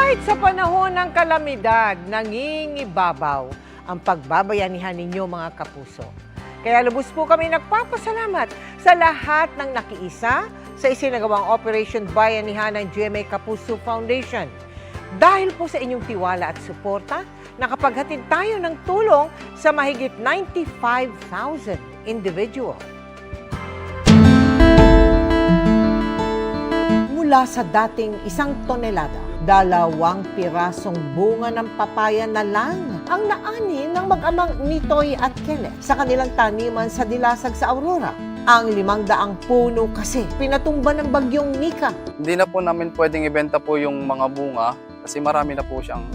Kahit sa panahon ng kalamidad, nangingibabaw ang pagbabayanihan ninyo mga kapuso. Kaya lubos po kami nagpapasalamat sa lahat ng nakiisa sa isinagawang Operation Bayanihan ng GMA Kapuso Foundation. Dahil po sa inyong tiwala at suporta, nakapaghatid tayo ng tulong sa mahigit 95,000 individual. Mula sa dating 1 tonelada, 2 pirasong bunga ng papaya na lang ang naani ng mag-amang Nitoy at Kenneth sa kanilang taniman sa Dilasag sa Aurora. Ang 500 puno kasi pinatumba ng bagyong Nika. Hindi na po namin pwedeng ibenta po yung mga bunga kasi marami na po siyang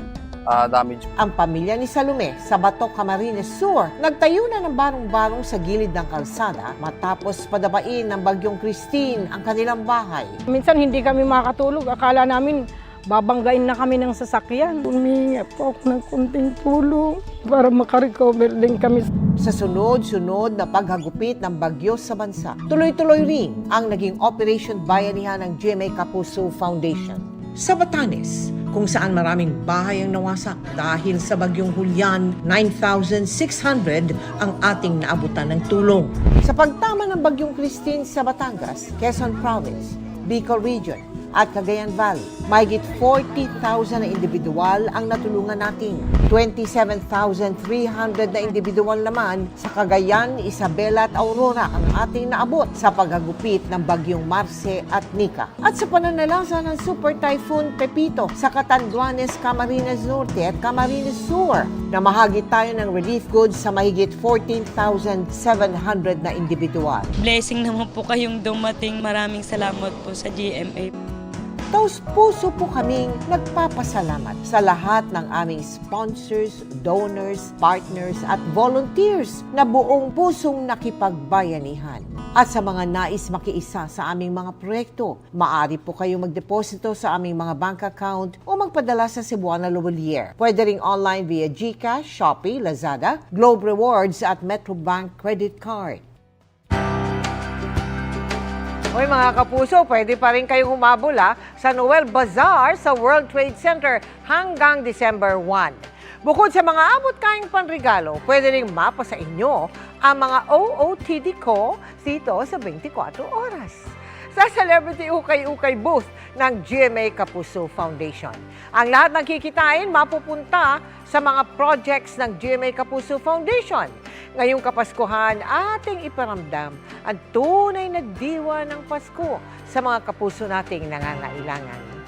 damage. Ang pamilya ni Salome sa Bato, Camarines Sur nagtayo na ng barong-barong sa gilid ng kalsada matapos padabain ng bagyong Christine ang kanilang bahay. Minsan hindi kami makatulog. Akala namin babanggain na kami ng sasakyan. Humingi po ako ng kunting tulong para makarecover din kami. Sa sunod-sunod na paghagupit ng bagyo sa bansa, tuloy-tuloy rin ang naging Operation Bayanihan ng GMA Kapuso Foundation. Sa Batanes, kung saan maraming bahay ang nawasak dahil sa bagyong Hulyan, 9,600 ang ating naabutan ng tulong. Sa pagtama ng bagyong Christine sa Batangas, Quezon Province, Bicol Region at Cagayan Valley, mahigit 40,000 na individual ang natulungan natin. 27,300 na individual naman sa Cagayan, Isabela at Aurora ang ating naabot sa paghagupit ng bagyong Marce at Nika. At sa pananalasa ng Super Typhoon Pepito sa Catanduanes, Camarines Norte at Camarines Sur, na mahagit tayo ng relief goods sa mahigit 14,700 na individual. Blessing naman po kayong dumating. Maraming salamat po sa GMA. Taos-puso po kaming nagpapasalamat sa lahat ng aming sponsors, donors, partners at volunteers na buong pusong nakipagbayanihan. At sa mga nais makiisa sa aming mga proyekto, maaari po kayong magdeposito sa aming mga bank account o magpadala sa Cebuana Luwalier. Pwede ring online via GCash, Shopee, Lazada, Globe Rewards at Metrobank Credit Card. Hoy mga kapuso, pwede pa rin kayong humabol sa Noel Bazaar sa World Trade Center hanggang December 1. Bukod sa mga abot kayang panregalo, pwede rin mapa sa inyo ang mga OOTD ko dito sa 24 oras. Sa Celebrity Ukay-Ukay booth ng GMA Kapuso Foundation. Ang lahat ng kikitain mapupunta sa mga projects ng GMA Kapuso Foundation. Ngayong Kapaskuhan, ating iparamdam ang tunay na diwa ng Pasko sa mga kapuso nating nangangailangan.